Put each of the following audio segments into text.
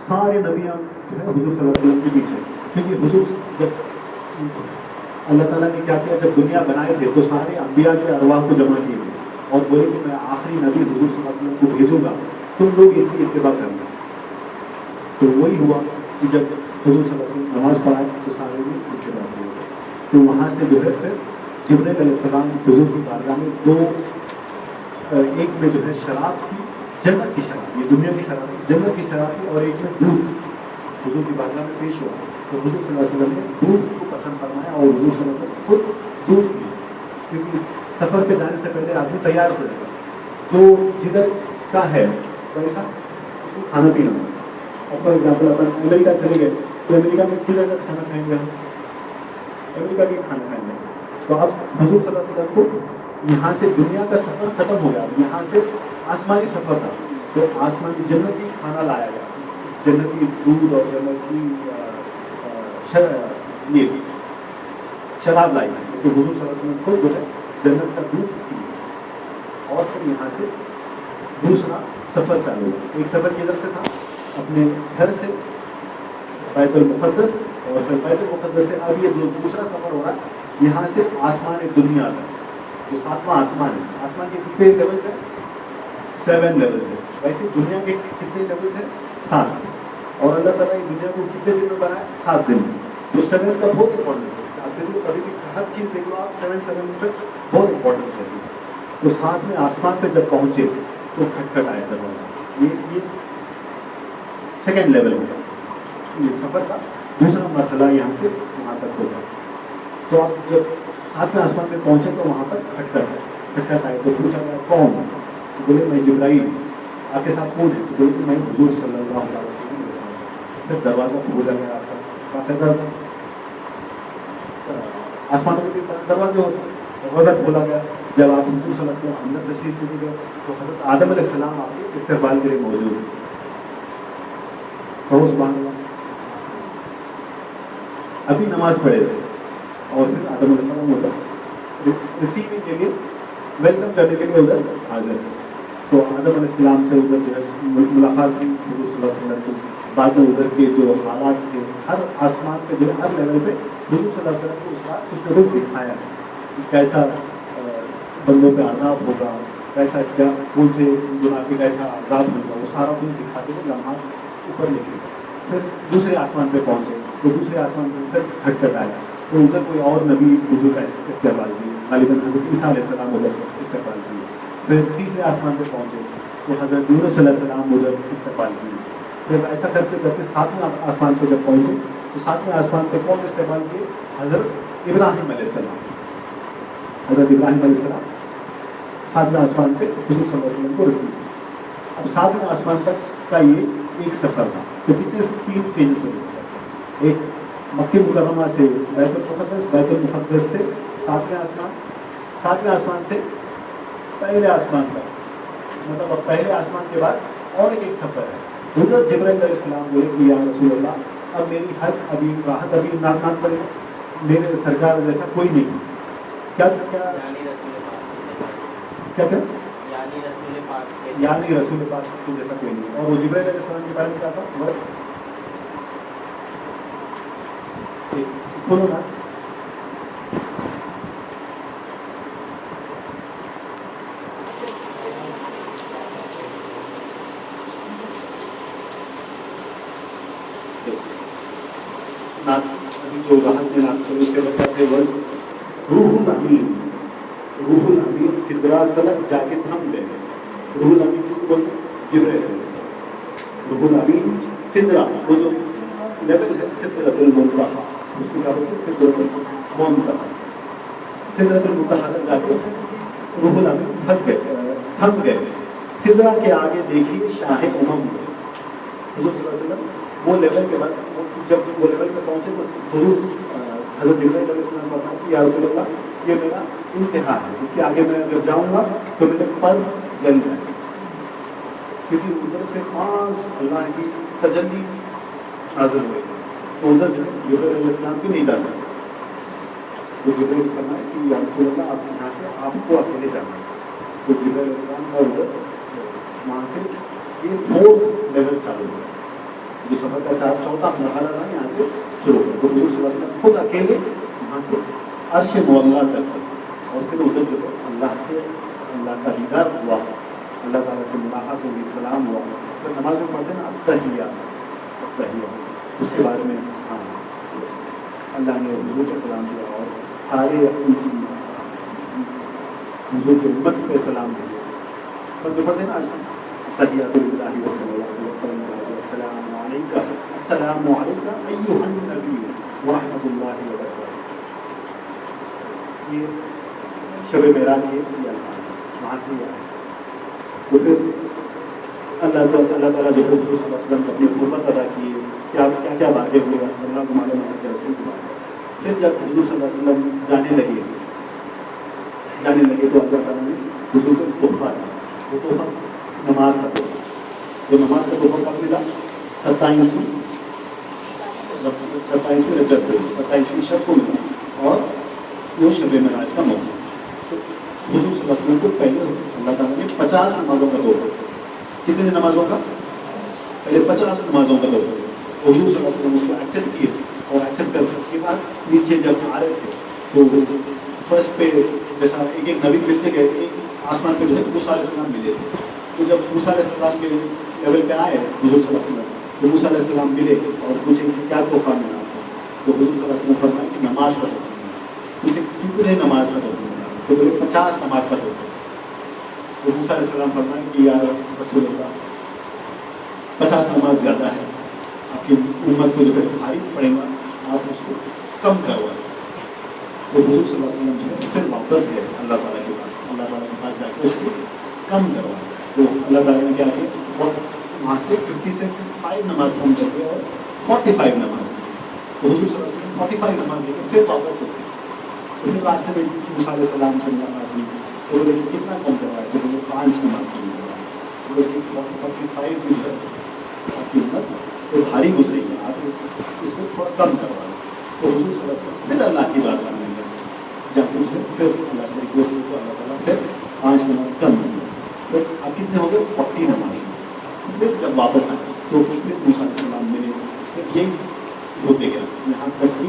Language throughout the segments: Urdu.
سارے نبیاں جو ہے حضور صلی اللہ علیہ وسلم کے پیچھے، کیونکہ حضور جب اللہ تعالیٰ نے کیا کیا، جب دنیا بنائے تھے تو سارے انبیاء کے ارواح کو جمع کیے تھے اور بولے کہ میں آخری نبی حضور صلی اللہ علیہ وسلم کو بھیجوں گا، تم لوگ ان کی اتباع کرنا۔ تو وہی ہوا کہ جب حضور صلی اللہ علیہ وسلم نماز پڑھائے تو سارے نے اتباع کیے، تو وہاں سے جو ہے پھر جبرائیل علیہ السلام حضور کی بارگاہ میں دو، ایک میں جو ہے شراب تھی، جنت کی شراب، یہ دنیا کی شراب تھی، جنت کی شراب تھی، اور ایک میں دودھ حضور کی بارگاہ میں پیش ہوا، تو حضور صلی اللہ علیہ وسلم نے دودھ کو پسند فرمایا اور حضور صلی اللہ علیہ وسلم خود دودھ پیا، کیونکہ سفر پہ جانے سے پہلے آدمی تیار ہو جائے گا، جو جدھر کا ہے ویسا اس کو کھانا پینا ہوگا۔ اور فار ایگزامپل اپن امریکہ چلے گئے تو امریکہ میں کدھر کا کھانا کھائیں گے، ہم امریکہ کے کھانا کھائیں گے، تو اب حضور صلی اللہ علیہ وسلم کو یہاں سے دنیا کا سفر ختم ہو گیا، یہاں سے آسمانی سفر تھا، تو آسمانی جنتی کھانا لایا گیا، جنتی دودھ اور جنتی شراب لائی گئی، تو حضور صلی اللہ علیہ وسلم خود جو ہے جنت کا دودھ پیا، اور پھر یہاں سے دوسرا سفر چالو ہوا۔ ایک سفر کدھر سے تھا، اپنے گھر سے بیت المقدس، اور پھر بیت المقدس سے اب یہ دوسرا سفر ہو رہا ہے یہاں سے آسمان دنیا تک، جو ساتواں آسمان ہے، آسمان کے کتنے لیولس ہیں، 7 لیولس ہیں، ویسے دنیا کے کتنے لیولس ہیں، 7، اور اللہ تعالیٰ نے دنیا کو کتنے دن میں بنایا، 7 دن میں، تو 7 کا بہت امپورٹنس ہے، آپ دیکھو کبھی بھی ہر چیز دیکھ لو آپ 7 میں بہت امپورٹنس رہتی ہے۔ تو 7ویں آسمان پہ جب پہنچے تو کھٹکھٹ آیا دروازہ، یہ سیکنڈ لیول ہو گیا، یہ سفر کا دوسرا مرحلہ یہاں سے وہاں تک ہوگا۔ تو آپ جب 7ویں آسمان پہ پہنچے تو وہاں پر کھٹکھٹ آئے، تو پوچھا گیا کون، تو بولے میں جبرائیل، آپ کے ساتھ کون ہے، تو بولے میں حضور صلی اللہ علیہ وسلم کے ساتھ۔ پھر دروازہ کھولا گیا آپ کا، باقاعدہ آسمانوں کے دروازے ہوتے، دروازہ کھولا گیا، جب آپ حضور صلی اللہ علیہ وسلم اندر تشریف لے گئے تو حضرت آدم علیہ السلام آپ کے استقبال کے لیے موجود ہیں، تو سبحان اللہ، ابھی نماز پڑھے تھے اور پھر آدم علیہ السلام ادھر ریسیونگ کے لیے، ویلکم کرنے کے لیے ادھر حاضر ہے، تو آدم علیہ السلام سے ادھر جو ہے ملاقات ہوئی حضور صلی اللہ علیہ وسلم کی، بعد میں ادھر کے جو حالات تھے ہر آسمان پہ جو ہر لیول پہ حضور صلی اللہ علیہ وسلم کو اس کا کچھ روپ دکھایا ہے کہ کیسا بندوں پہ عذاب ہوگا، کیسا کیا کون سے گناہ پہ کیسا عذاب ہوگا، وہ سارا کچھ دکھاتے ہوئے لمحات اوپر نکلے۔ پھر دوسرے آسمان پہ پہنچے تو دوسرے آسمان پہ پھر کھٹکھٹ آیا، تو ادھر کوئی اور نبی حضور کا استقبال کیے، غالباً حضرت عیسیٰ علیہ السلام ادھر استقبال کیے۔ پھر تیسرے آسمان پہ پہنچے تو حضرت یونس علیہ السلام ادھر استقبال کیے۔ پھر ایسا کرتے کرتے 7ویں آسمان پہ جب پہنچے تو 7ویں آسمان پہ کون استقبال کیے، حضرت ابراہیم علیہ السلام، حضرت ابراہیم علیہ السلام 7ویں آسمان پہ حضور صلی اللہ علیہ وسلم کو رسید۔ اب 7ویں آسمان تک کا یہ ایک سفر تھا، تو کتنے 3 اسٹیجز ہوتے ہیں، ایک مکہ مکرمہ سے بیت المقدس، بیت المقدس سے 7ویں آسمان، 7ویں آسمان سے پہلے آسمان تک، مطلب اب پہلے آسمان کے بعد اور ایک سفر ہے۔ حضرت جبرائیل علیہ السلام بولے کہ یا رسول اللہ اب میری حد ابھی راحت ابھی نام پڑے گا، میرے سرکار جیسا کوئی نہیں، کیا یعنی رسول پاک کو جیسا کوئی نہیں۔ اور وہ جبرائیل علیہ السلام کے بارے میں کیا تھا، سنو نا، جو راحت میں نام سے اس کے بچاتے وقت روح الامین، روح الامین سدرا تلک جا کے تھم گئے۔ روح الامین کس کو بولتے ہیں، جبرائیل علیہ السلام۔ روح الامین سدرا، وہ جو لیول ہے سدرۃ المنتہا، اس کو کیا بولتے ہیں، سدرۃ المنتہا، سدرۃ المنتہا تک جا کے روح الامین تھم گئے۔ سدرا کے آگے دیکھیے شاہ امم، حضور صلی اللہ علیہ وسلم وہ لیول کے بعد جب وہ لیول پہ پہنچے تو حضور حضرت جبرائیل علیہ السلام بتایا کہ یا رسول اللہ یہ میرا انتہا ہے، اس کے آگے میں اگر جاؤں گا تو میرے پر جل جائے گا، کیونکہ ادھر سے خاص اللہ کی تجلی حاضر ہوئی، تو ادھر جو ہے جبرائیل علیہ السلام بھی نہیں جا سکتے، تو جبرائیل نے فرمایا کہ یا رسول اللہ آپ یہاں سے آپ کو اکیلے جانا ہے، تو جبرائیل علیہ السلام کا ادھر وہاں سے یہ 4تھ لیول چالو ہوا، جو سفر کا چوتھا مرحلہ تھا یہاں سے شروع ہوا. تو حضور صلی اللہ علیہ وسلم خود اکیلے وہاں سے عرش مولا تک اور پھر ادھر جو ہے اللہ سے اللہ کا دیدار ہوا, اللہ تعالیٰ سے ملاقات ہوئی, سلام ہوا. پھر نماز میں پڑھتے ہیں نا التحیات, اس کے بارے میں ہاں اللہ نے حضور کو سلام دیا اور سارے حضور کے امت پہ سلام دیا. پر جو پڑھتے ہیں نا تحیات للہ السلام علیکہ ایھا النبی ورحمۃ اللہ وبرکاتہ. یہ شب معراج ہے, یہ الفاظ وہاں سے یہ آئے. تو پھر اللہ تعالیٰ جو حضور صلی اللہ علیہ وسلم اپنی قربت ادا کی, کیا باتیں ہوئی, اللہ کو معلوم ہے کہ رسول کی بات. پھر جب حضور صلی اللہ علیہ وسلم جانے لگے تو اللہ تعالیٰ نے حضور کو تحفہ دیا. وہ تحفہ نماز کا تحفہ. جو نماز کا تحفہ کب ملا؟ 27ویں رجب کو, 27ویں شب کو ملا, اور وہ شب معراج کا موقع. حضور صلی اللہ علیہ وسلم کو پہلے اللہ تعالیٰ نے 50 نمازوں کا تحفہ. کتنے نمازوں کا؟ پہلے 50 نمازوں کا تحفہ. حضور صلی اللہ علیہ وسلم اس کو ایکسیپٹ کیے, اور ایکسیپٹ کرنے کے بعد نیچے جب آ رہے تھے تو فرسٹ پہ جیسا ایک ایک نبی ملتے گئے, ایک آسمان پہ جو ہے موسیٰ علیہ السلام ملے تھے. تو جب موسیٰ علیہ السلام کے لیول پہ آئے حضور صلی اللہ علیہ وسلم, تو موسیٰ علیہ السلام ملے اور پوچھے کہ کیا تحفہ ملا آپ کو. تو حضور صلی اللہ علیہ وسلم فرمایا کہ نماز کا تحفہ ملا. پوچھے کتنے نماز کا تحفہ ملا؟ تو بولے 50 نماز کا تحفہ. تو موسیٰ علیہ السلام فرمایا کہ یا رسول اللہ 50 نماز زیادہ ہے, آپ کی امت کو جو ہے بھاری پڑے گا, آپ اس کو کم کروائیں. تو حضور صلی اللہ علیہ وسلم جو ہے پھر واپس گئے اللہ تعالیٰ کے پاس, اللہ تعالیٰ کے پاس جا کے اس کو کم کروائے. تو اللہ تعالیٰ نے کیا کیا, وہاں سے 50 سے 5 نماز کم کر کے اور 45 نماز دی. تو حضور صلی اللہ علیہ وسلم 45 نماز دے کے پھر واپس ہوتے. تو پھر راستے میں موسیٰ علیہ السلام سے ملاقات ہوئی. تو بولے کتنا کم کروائے؟ تو بولے 5 نماز کم کروائے. تو بولے 45 جو ہے آپ کی امت تو بھاری گزرے گی, آپ اس کو تھوڑا کم کروائے. تو حضور صلی اللہ علیہ وسلم پھر اللہ کی بات کرنے لگے. جب کچھ ہے پھر اللہ سے ریکویسٹ کی تو اللہ تعالیٰ پھر 5 نماز کم کی. تو اب کتنے ہو گئے؟ 40 نماز. پھر جب واپس آئے تو پھر موسیٰ علیہ السلام ملے. پھر یہی ہوتے گیا یہاں تک کہ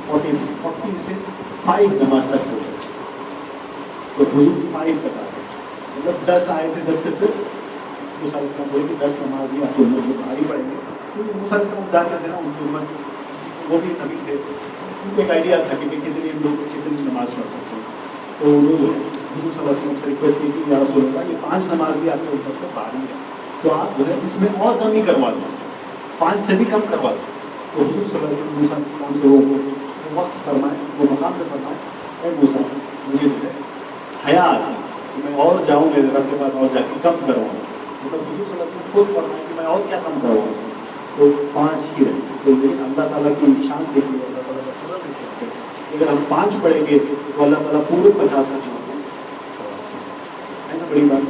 40 سے 5 نماز تک ہو گئے. تو حضور 5 تک آ گئے, مطلب 10 آئے تھے. 10 سے پھر موسیٰ علیہ السلام بولے کہ 10 نماز بھی آپ کو لوگ بھاری پڑیں گے. کیونکہ موسیٰ علیہ السلام جانتے تھے نا ان کی امت, وہ بھی نبی تھے, ان کو ایک آئیڈیا تھا کہ کتنے لوگ کتنی نماز پڑھ سکتے ہیں. تو انہوں نے حضور صلی اللہ علیہ وسلم سے ریکویسٹ کی کہ یا رسول اللہ یہ 5 نماز بھی آپ کے اوپر سے بھاری ہے, تو آپ جو ہے اس میں اور کم ہی کروا دیں, 5 سے بھی کم کروا دیں. تو حضور صلی اللہ علیہ وسلم موسیٰ علیہ السلام سے وہ وقت فرمائے, وہ مقام پہ فرمائے, اے موسیٰ مجھے جو ہے حیا آتی کہ میں اور جاؤں میرے رب کے پاس اور جا کے کم کرواؤں. مطلب حضور صلی اللہ علیہ وسلم خود فرمائے کہ میں اور کیا کم کرواؤں اس میں. تو 5 ہی رہے. تو لیکن اللہ تعالیٰ کی شان دیکھیے, اللہ تعالیٰ کا فضل دیکھیے. اگر ہم 5 پڑھیں گے تو اللہ تعالیٰ پورے 50 کا چھوڑ دیں, ہے نا بڑی بات.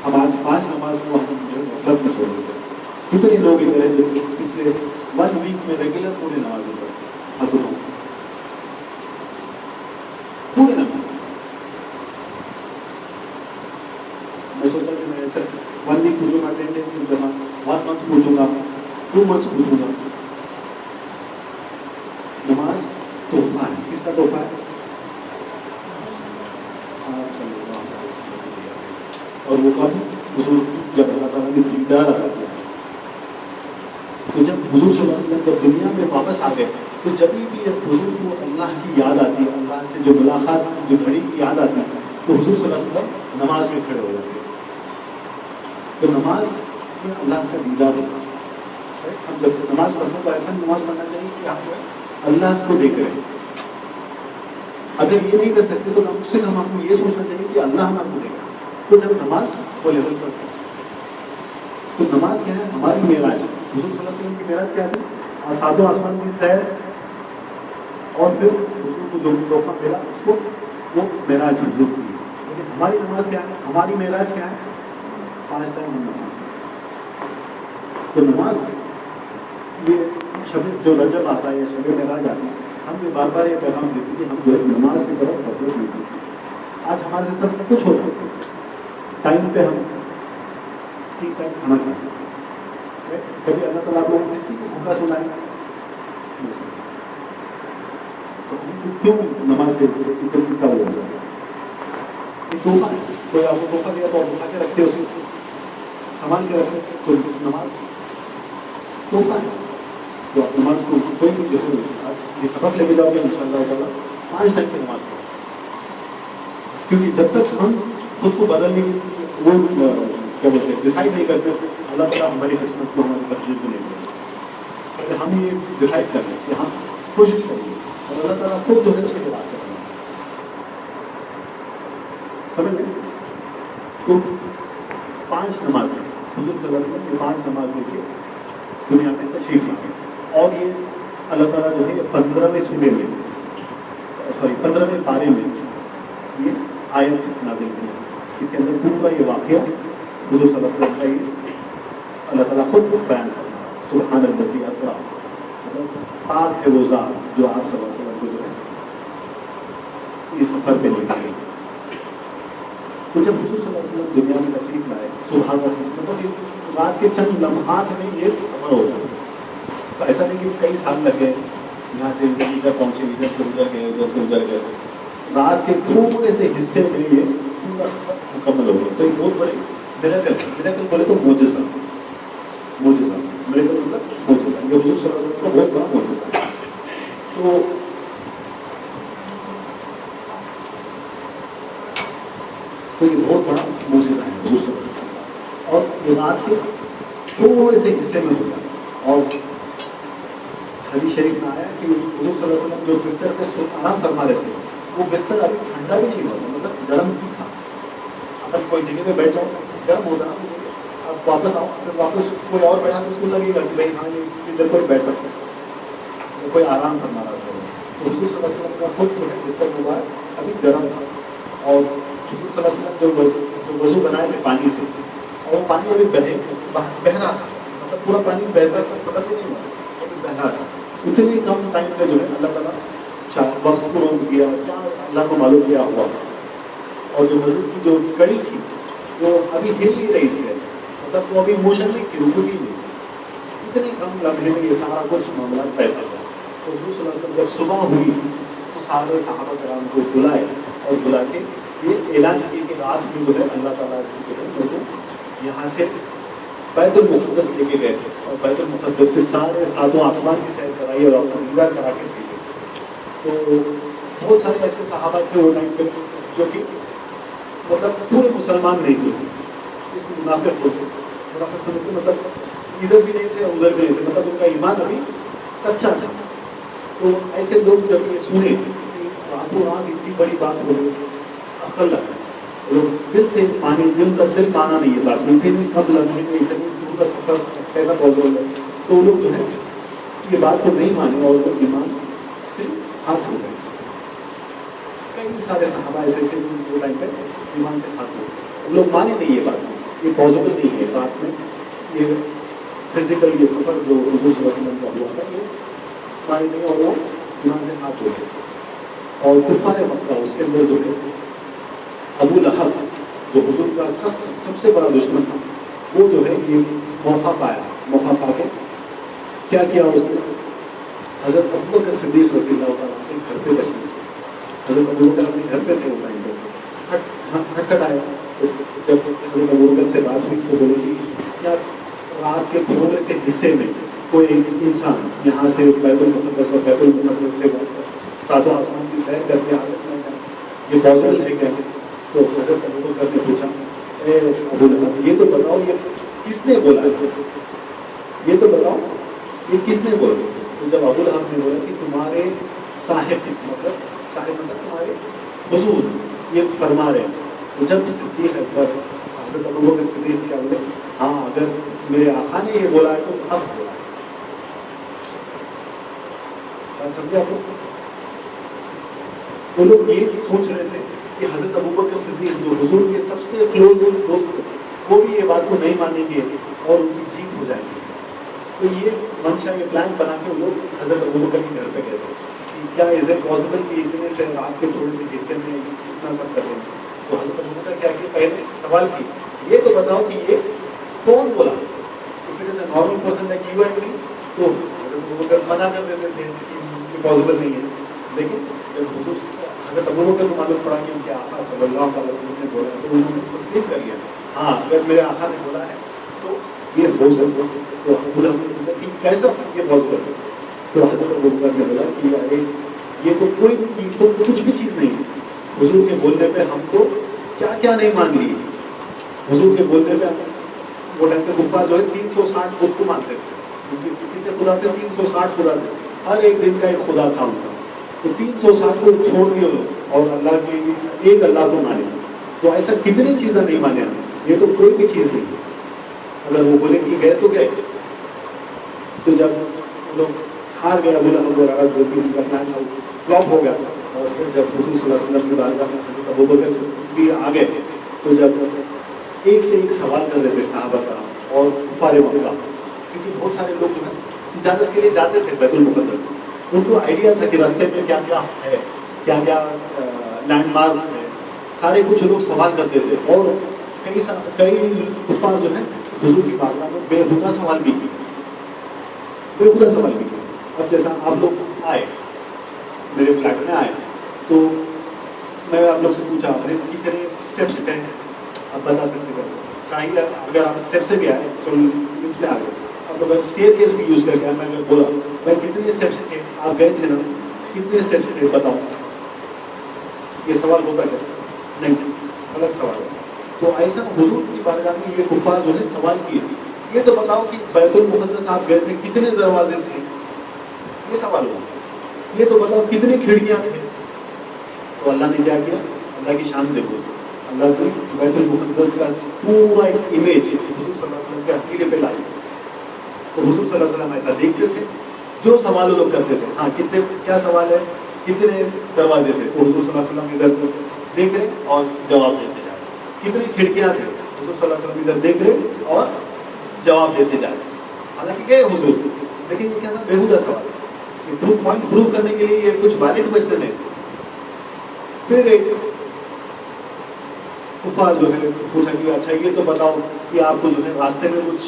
ہم آج 5 نماز کو ہم جو مطلب میں چھوڑ دیتے ہیں. کتنے لوگ ادھر ہیں جو پچھلے 1 ویک میں ریگولر پورے نمازیں پڑھتے ہیں, پورے نماز. میں سوچا کہ میں صرف 1 ویک پوچھوں گا, 10 days پوچھوں گا, 1 month پوچھوں گا, 2 months پوچھوں گا. نماز تحفہ ہے. کس کا تحفہ ہے؟ اور وہ کب؟ حضور جب اللہ تعالیٰ نے دیدار عطا کیا. تو جب حضور صلی اللہ علیہ وسلم جب دنیا میں واپس آ گئے تو جب بھی حضور کو اللہ کی یاد آتی, اللہ سے جو ملاقات جو گھڑی کی یاد آتی, تو حضور صلی اللہ علیہ وسلم نماز میں کھڑے ہو جاتے. تو نماز میں اللہ کا دیدار ہوتا ہے. ہم جب نماز پڑھتے ہیں تو ایسا نماز پڑھنا چاہیے کہ آپ جو ہے اللہ کو دیکھ رہے ہیں. اگر یہ نہیں کر سکتے تو صرف ہم آپ کو یہ سوچنا چاہیے کہ اللہ ہم آپ کو دیکھ رہے ہیں. تو جب نماز وہ لیول پر پہنچے تو نماز کیا ہے؟ ہماری معراج. حضور صلی اللہ علیہ وسلم کی معراج کیا تھی؟ ساتوں آسمان کی سیر, اور پھر حضور کو جو تحفہ ملا اس کو وہ معراج حضور کی. لیکن ہماری نماز کیا ہے؟ ہماری معراج کیا ہے؟ 5 ٹائم ہم نماز. تو نماز یہ شب جو رجب آتا ہے یا شب معراج آتا ہے, ہم یہ بار بار یہ پیغام دیتے کہ ہم جو نماز کی طرف توجہ نہیں دیتے. آج ہمارے سے سب کچھ ہو سکتا ہے. ٹائم پہ ہم ٹھیک ٹائم کھانا کھاتے ہیں, کبھی اللہ تعالیٰ آپ لوگوں کسی کو بھوکا سنائے کیوں نماز سے کتنا ہو جاتا ہے؟ تحفہ ہے. کوئی آپ کو تحفہ دیا تو آپ اٹھا کے رکھتے اس کو سامان کے رکھتے تو نماز تحفہ ہے. تو آپ نماز کو کوئی بھی جو یہ سبق لے کے جاؤ گے ان شاء اللہ تعالیٰ 5 ٹائم کی نماز پڑھو. کیونکہ جب تک ہم خود کو بدلنے کی وہ کیا بولتے ہیں ڈسائڈ نہیں کرتے اللہ تعالیٰ ہماری قسمت کو ہماری تقدیر کو نہیں کرتے. پہلے ہم یہ ڈسائڈ کر لیں کہ ہم کوشش کریں گے اور اللہ تعالیٰ خود جو ہے اس کے بعد کریں گے. سمجھ لیں تو 5 نمازیں حضور صلی اللہ علیہ وسلم یہ 5 نماز لے کے دنیا میں تشریف لائے. اور یہ اللہ تعالیٰ جو ہے 15ویں سورے میں 15ویں پارے میں یہ آیت نازل کی ہے جس کے اندر پورا یہ واقعہ حضور صلی اللہ علیہ وسلم کا یہ اللہ تعالیٰ خود بیان کرنا سبحان الذی اسریٰ پاک ہے وہ ذات جو آپ صلی اللہ علیہ وسلم کو جو ہے یہ سفر پہ لے گئے. تو جب حضور صلی اللہ علیہ وسلم دنیا میں تشریف لائے سبحان اللہ مطلب یہ رات کے چند لمحات میں یہ سفر ہو جائے. تو ایسا نہیں کہ کئی سال لگ گئے یہاں سے ادھر پہنچے ادھر سے ادھر گئے ادھر سے ادھر گئے. رات کے تھوڑے سے حصے کے لیے پورا سفر مکمل ہو گیا. تو ایک بہت بڑے میریکل بولے تو معجزہ میریکل مطلب معجزہ یہ حضور صلی اللہ علیہ وسلم کا بہت بڑا معجزہ ہے. تو یہ بہت بڑا معجزہ ہے حضور صلی اللہ علیہ وسلم. اور یہ رات کے تھوڑے سے حصے میں ہو جائے. اور حدیث شریف میں آیا کہ حضور صلی اللہ علیہ وسلم جو بستر پہ آرام فرما رہے تھے وہ بستر ابھی ٹھنڈا بھی نہیں ہوتا مطلب گرم بھی تھا. اگر کوئی جگہ پہ بیٹھ جاؤ گرم ہوتا اب واپس آؤ پھر واپس کوئی اور بیٹھا تو اس کو لگے گا کہ بھائی ہاں یہ ادھر کوئی بیٹھ سکتا ہے کوئی آرام فرما رہا تھا. تو حضور صلی اللہ علیہ وسلم کا خود جو ہے بستر مبارک ابھی گرم تھا. اور حضور صلی اللہ علیہ وسلم جو وضو بنائے تھے پانی سے اور وہ پانی ابھی بہ رہا تھا مطلب پورا پانی بہتا سب پتہ بھی نہیں ہوا ابھی بہ رہا تھا. اتنے کم ٹائم میں جو ہے اللہ تعالیٰ وقت کو روک دیا کیا اللہ کو معلوم کیا ہوا. اور جو مسجد کی جو کڑی تھی وہ ابھی ہل نہیں رہی تھی ایسے مطلب وہ ابھی موشن نہیں تھی رکو بھی نہیں. اتنے کم لمحے میں یہ سارا کچھ معاملہ طے کر گیا. تو حضور صلی اللہ علیہ وسلم جب صبح ہوئی تو سارے صحابہ کرام کو بلائے اور بلا کے یہ اعلان کیا کہ رات میں جو ہے اللہ تعالیٰ جو ہے یہاں سے بیت المقدس لے کے گئے تھے اور بیت المقدس سے سارے 7 آسمان کی سیر کرائی اور آپ کو دیدار کرا کے بھیجے. تو بہت سارے ایسے صحابہ تھے وہ ٹائم پہ جو کہ مطلب پورے مسلمان نہیں تھے جس کو منافق ہوتے منافق سمجھتے مطلب ادھر بھی نہیں تھے اور ادھر بھی نہیں تھے مطلب ان کا ایمان ابھی کچا تھا. تو ایسے لوگ جب یہ سنے کہ راتوں رات اتنی بڑی بات ہو گئی عقل لگا لوگ دل سے دل مانا نہیں یہ بات ممکن نہیں کب لگنے میں اتنی دور کا سفر کیسا پاسبل ہے. تو وہ لوگ جو ہے یہ بات کو نہیں مانے اور وہ ایمان سے ہاتھ ہو گئے. کئی سارے صحابہ ایسے تھے جو ٹائم پہ ایمان سے ہاتھ ہو گئے. لوگ مانے نہیں یہ بات یہ پاسبل نہیں ہے بات میں یہ فزیکل یہ سفر جو حضور صلی اللہ علیہ وسلم کا ہوا تھا یہ مانے نہیں اور وہ ایمان سے ہاتھ ہو گئے. اور کفار مکہ اس کے اندر جو ہے ابو لہب جو حضور کا سب سے بڑا دشمن تھا وہ جو ہے یہ موقع پا کے کیا کیا اس نے حضرت ابوبکر صدیق رضی اللہ تعالیٰ کے گھر پہ تشریف. حضرت ابوبکر اپنے گھر پہ تھے وہ ٹائم پہ کھٹکھٹ آیا. جب حضرت ابوبکر سے بات ہوئی تو بولے کہ کیا رات کے تھوڑے سے حصے میں کوئی ایک انسان یہاں سے بیت المقدس اور بیت المقدس سے 7 آسمان کی سیر کر کے آ سکتا ہے یہ پاسبل ہے کیا؟ تو حضرت ابوبکر نے پوچھا اے ابو لہب یہ تو بتاؤ یہ کس نے بولا یہ تو بتاؤ یہ کس نے بولا. تو جب ابو لہب نے بولا کہ تمہارے صاحب تمہارے حضور یہ فرما رہے ہیں. تو جب صدیق اکبر حضرت ابوبکر صدیق کیا بولے ہاں اگر میرے آقا نے یہ بولا ہے تو حق بولا ہے. بات سمجھے آپ لوگ؟ وہ لوگ یہ سوچ رہے تھے کہ حضرت ابوبکر صدیق جو حضور کے سب سے کلوز دوست وہ بھی یہ بات کو نہیں مانیں گے اور ان کی جیت ہو جائے گی. تو یہ منشا یہ پلان بنا کے وہ لوگ حضرت ابوبکر کے گھر پہ گئے تھے کہ کیا از اٹ پاسبل کہ اتنے سے رات کے تھوڑے سے حصے میں اتنا سب کر رہے ہیں. تو حضرت ابوبکر کیا کہ پہلے سوال کی یہ تو بتاؤ کہ یہ کون بولا if it is a normal person like you and me, تو حضرت منع کر دیتے تھے کہ پاسبل نہیں ہے. لیکن جب حضرت ابو بکر کو معلوم پڑا کہ ان کے آقا صلی اللہ علیہ وسلم نے بولا تو انہوں نے تسلیم کر لیا. ہاں اگر میرے آقا نے بولا ہے تو یہ ہو سکتا ہے. تو بولا کیسا یہ پاسبل ہے؟ تو حضرت ابو بکر نے بولا کہ یہ تو کوئی کچھ بھی چیز نہیں ہے. حضور کے بولنے پہ ہم کو کیا کیا نہیں مان لی. حضور کے بولنے پہ وہ ٹائم پہ کفار جو ہے 360 خود کو مانتے تھے. کتنے خدا تھے؟ 360 خدا تھے. ہر ایک دن کا ایک خدا تھا ان کا. تو 360 کو چھوڑ دیے اور اللہ کی ایک اللہ کو مانے. تو ایسا کتنی چیزیں نہیں مانے ہم. یہ تو کوئی بھی چیز نہیں. اگر وہ بولے کہ گئے تو گئے. تو جب لوگ ہار گیا ابو لہب وغیرہ جو بھی ان کا پلان تھا فلاپ ہو گیا. اور پھر جب حضور صلی اللہ علیہ وسلم کی بارگاہ میں حضرت ابو بکر بھی آ گئے تو جب ایک سے ایک سوال کر رہے تھے صحابہ کرام اور کفار مکہ, کیونکہ بہت سارے لوگ جو ہے تجارت کے لیے جاتے تھے بیت المقدس. ان کو آئیڈیا تھا کہ راستے میں کیا کیا ہے, کیا کیا لینڈ مارکس ہے, سارے کچھ لوگ سوال کرتے تھے. اور کئی کفار جو ہے حضور کی بارگاہ میں بےہودہ سوال بھی کیے, بےہودہ سوال بھی کیے. اب جیسا آپ لوگ آئے میرے فلیٹ میں آئے تو میں آپ لوگ سے پوچھا آپ نے کتنے اسٹیپس گئے آپ بتا سکتے ہیں. چاہیے اگر آپ اسٹیپ سے بھی آئے چلو سے آ گئے آپ لوگ اسٹیئر کیس بھی یوز کر کے میں اگر بولا بھائی کتنے اسٹیپس تھے آپ گئے تھے نا, کتنے اسٹیپس تھے بتاؤ. یہ سوال ہوتا کیا نہیں, غلط سوال ہے. تو ایسا حضور کی بارگاہ میں یہ کفار جو ہے سوال کیے یہ تو بتاؤ کہ بیت المقدس آپ گئے تھے کتنے دروازے تھے, یہ سوال ہوا. یہ تو بتاؤ کتنی کھڑکیاں تھے. تو اللہ نے کیا کیا, اللہ کی شان دیکھو, اللہ کی بیت المقدس کا پورا ایک امیج حضور صلی اللہ علیہ وسلم کے ہتھیلے پہ لائی. تو حضور صلی اللہ علیہ وسلم ایسا دیکھتے تھے جو سوال لوگ کرتے تھے. ہاں کتنے کیا سوال ہے, کتنے دروازے تھے, تو حضور صلی اللہ علیہ وسلم ادھر دیکھ رہے اور جواب دیتے جا رہے. کتنی کھڑکیاں تھے, حضور صلی اللہ علیہ وسلم ادھر دیکھ رہے اور جواب دیتے جا رہے. حالانکہ کہ حضور, لیکن یہ کیا تھا, بےہودہ سوال. پوائنٹ پروف کرنے کے لیے یہ کچھ ویلڈ کوشچن ہے. پھر ایک کفار جو ہے پوچھا کہ اچھا یہ تو بتاؤ کہ آپ کو جو ہے راستے میں کچھ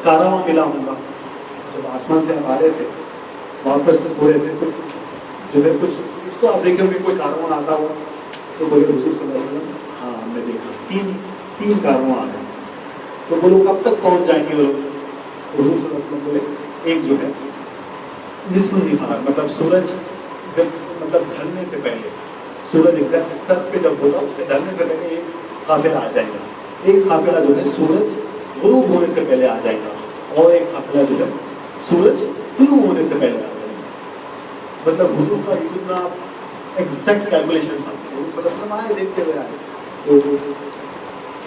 کارواں ملا ہوگا. جب آسمان سے آپ آ رہے تھے واپس ہو رہے تھے تو جو ہے کچھ اس کو آپ دیکھیں گے کوئی کارواں آتا ہوا. تو بولے حضور صلی اللہ علیہ وسلم ہاں ہم نے دیکھا تین کارواں آ گئے. تو وہ لوگ کب تک پہنچ جائیں گے وہ لوگ. حضور صلی اللہ علیہ وسلم بولے ایک جو ہے نصف نہار مطلب سورج مطلب ڈھلنے سے پہلے, سورج ایگزیکٹ سر پہ جب ہوگا اس سے ڈھلنے سے پہلے ایک قافلہ آ جائے گا. ایک قافلہ جو ہے سورج غروب ہونے سے پہلے آ جائے گا اور ایک قافلہ جو ہے سورج طلوع ہونے سے پہلے آ جائے گا. مطلب حضور کا جتنا ایگزیکٹ کیلکولیشن تھا حضور صلی اللہ علیہ وسلم آئے دیکھتے ہوئے آئے. تو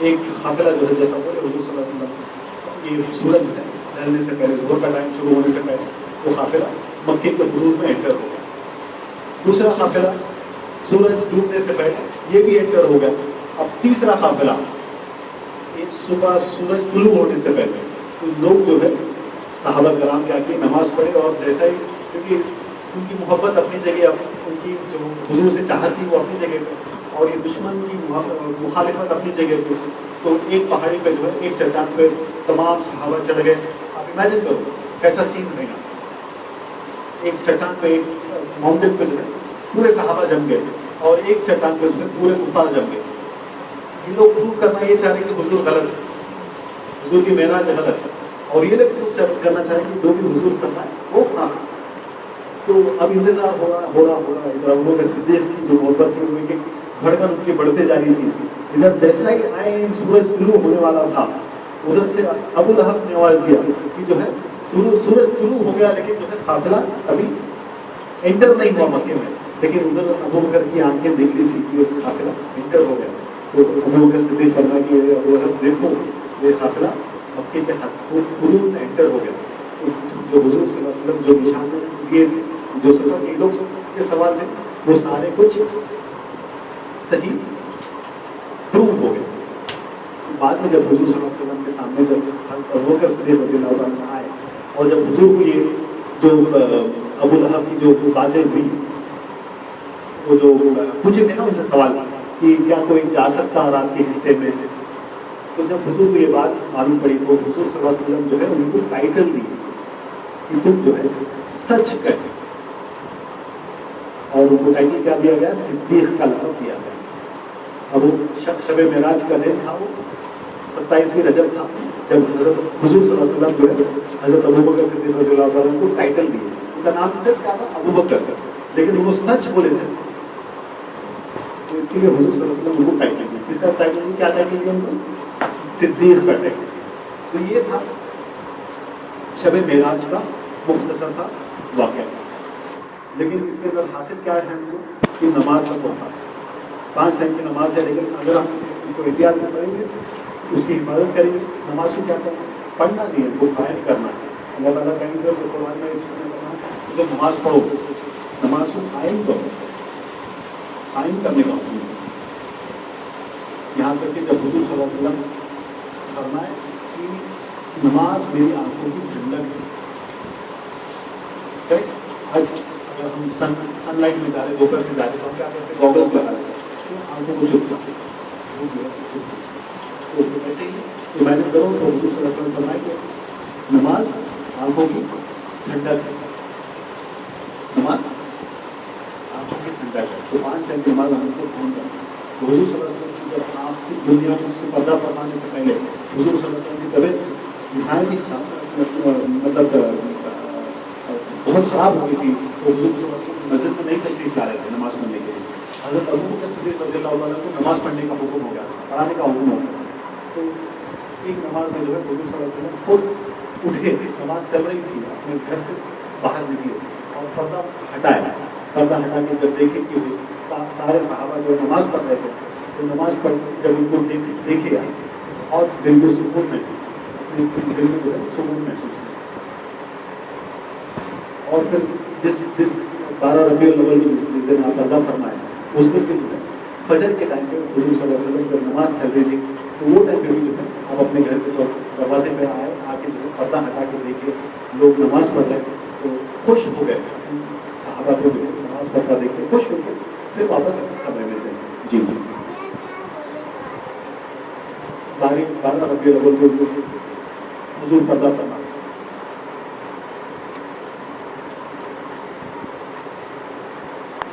ایک قافلہ جو ہے جیسا بولے حضور صلی اللہ علیہ وسلم یہ سورج جو ہے ڈھلنے سے پہلے ظہر کا ٹائم شروع ہونے سے پہلے وہ قافلہ مکے کے حدود میں انٹر ہو گیا. دوسرا قافلہ سورج ڈوبنے سے پہلے یہ بھی انٹر ہو گیا. اب تیسرا قافلہ صبح سورج طلوع ہونے سے پہلے. تو لوگ جو ہے صحابہ کرام کیا کہ نماز پڑھے اور جیسا ہی کیونکہ ان کی محبت اپنی جگہ, ان کی جو حضور سے چاہت تھی وہ اپنی جگہ پہ اور یہ دشمن کی مخالفت اپنی جگہ پہ. تو ایک پہاڑی پہ جو ہے ایک چٹان پہ تمام صحابہ چڑھ گئے. آپ امیجن کرو کیسا سین رہے گا. ایک چٹان پہ ایک ماؤنٹین پہ جو ہے پورے صحابہ جم گئے اور ایک چٹان پہ جو ہے پورے کفار جم گئے. یہ لوگ پروف کرنا یہ چاہ رہے کہ حضور غلط ہے, حضور کی معراج غلط ہے, اور یہ لوگ پروف کرنا چاہ رہے کہ جو بھی حضور کرنا ہے وہ خاص. تو اب انتظار ہو رہا ادھر ابو بکر صدیق کی جو محبت تھی ان کی دھڑکن ان کی بڑھتے جا رہی تھی. ادھر جیسا ہی آئے سورج طلوع ہونے والا تھا ادھر سے ابو لہب نے آواز دیا کہ جو ہے سورج طلوع ہو گیا لیکن جو ہے قافلہ ابھی انٹر نہیں ہوا مکے میں. لیکن ادھر ابو بکر کی آنکھیں دیکھ رہی تھی کہ یہ قافلہ انٹر ہو گیا. تو ابو بکر صدیق کرنا کہ ابو لہب دیکھو یہ قافلہ مکے کے حدود میں انٹر ہو گیا. تو جو حضور صلی اللہ علیہ وسلم جو نشان دیے تھے جو سفر کے لوگ کے سوال تھے وہ سارے کچھ صحیح پروف ہو گئے. بعد میں جب حضور صلی اللہ علیہ وسلم کے سامنے جب ابو بکر صدیق رضی اللہ عنہ آئے اور جب حضور کو یہ جو ابو لہب کی جو باتیں ہوئی وہ جو پوچھے تھے نا ان سے سوال کہ کیا کوئی جا سکتا رات کے حصے میں, تو جب حضور کو یہ بات معلوم پڑی تو حضور صلی اللہ علیہ وسلم جو ہے ان کو ٹائٹل دی کہ تم جو ہے سچ کہے، اور ان کو ٹائٹل کیا دیا گیا؟ صدیق کا لقب دیا گیا. اب وہ شب معراج کا دن تھا، وہ 27ویں رجب تھا جب حضرت حضور صلی اللہ علیہ وسلم جو ہے حضرت ابوبکر صدیق رضی اللہ عنہ کو ٹائٹل دیے. ان کا نام صرف کیا تھا؟ ابوبکر، لیکن وہ سچ بولے تھے تو اس کے لیے حضور صلی اللہ علیہ وسلم ان کو ٹائٹل دی. کس کا ٹائٹل دی؟ کیا ٹائٹل دیا ان کو؟ صدیق کا ٹائٹل. تو یہ تھا شب معراج کا مختصر سا واقعہ. لیکن اس کے اندر حاصل کیا ہے ہم کو کہ نماز کا تحفہ 5 ٹائم کی نماز ہے، لیکن اگر ہم اس کو احتیاط سے پڑھیں گے اس کی حفاظت کریں گے. نماز کو کیا کرنا ہے؟ پڑھنا نہیں ہے، وہ قائم کرنا ہے. اللہ تعالیٰ کہیں گے تو قرآن میں کرنا ہے جب نماز پڑھو نماز کو قائم کرو، قائم کرنے کا حکم ہے. یہاں تک کہ جب حضور صلی اللہ علیہ وسلم فرمائے کہ نماز میری آنکھوں کی ٹھنڈک ہے. آج اگر ہم سن لائٹ میں جا رہے دوپہر سے جا رہے تو ہم کیا کرتے ہیں؟ گوگلس لگا لیتے ہیں، آنکھوں کو چھپتا ہے. تو ایسے ہی امیجن کرو تو حضور صلی اللہ علیہ وسلم فرمائے کہ نماز آنکھوں کی ٹھنڈک ہے. نماز آنکھوں کی ٹھنڈک ہے. تو 5 ٹائم کی نماز ہم کو فون کرنا. تو حضور صلی اللہ علیہ وسلم کی جب آپ کی دنیا میں سے پردہ فرمانے سے پہلے حضور صلی اللہ علیہ وسلم کی طبیعت نہایت ہی مطلب بہت خراب ہو گئی تھی. تو حضور صلی اللہ علیہ وسلم مسجد میں نہیں تشریف لا رہے تھے نماز پڑھنے کے لیے. حضرت ابوبکر صدیق رضی اللہ عنہ کو نماز پڑھنے کا حکم ہو گیا تھا، پڑھانے کا حکم ہو گیا. تو ایک نماز میں جو ہے حضور صلی اللہ علیہ وسلم خود اٹھے، نماز چل رہی تھی، اپنے گھر سے باہر نکلے اور پردہ ہٹایا. پردہ ہٹا کے جب دیکھے کہ سارے صحابہ جو نماز پڑھ رہے تھے تو نماز پڑھ جب ان کو دیکھے اور دل کو سکون میں اپنے دل میں جو ہے سکون محسوس کیا. اور پھر جس 12 ربیع الاول میں جس دن آپ پردہ فرمائے اس دن بھی جو ہے فجر کے ٹائم پہ حضور صلی اللہ علیہ وسلم جب نماز چل رہی تھی تو وہ ٹائم پہ بھی جو ہے آپ اپنے گھر کے دروازے پہ آئے، آ کے جو ہے پردہ ہٹا کے دیکھے لوگ نماز پڑھ رہے تو خوش ہو گئے. صحابہ کو جو ہے نماز پڑھتا دیکھ کے خوش ہو گئے، پھر واپس اپنے کمرے میں جائیں. جی 12 ربیع الاول کو حضور پردہ فرما.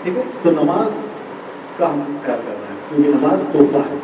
ٹھیک ہے، تو نماز کا ہم خیال کر رہے ہیں کیونکہ نماز تحفہ ہے.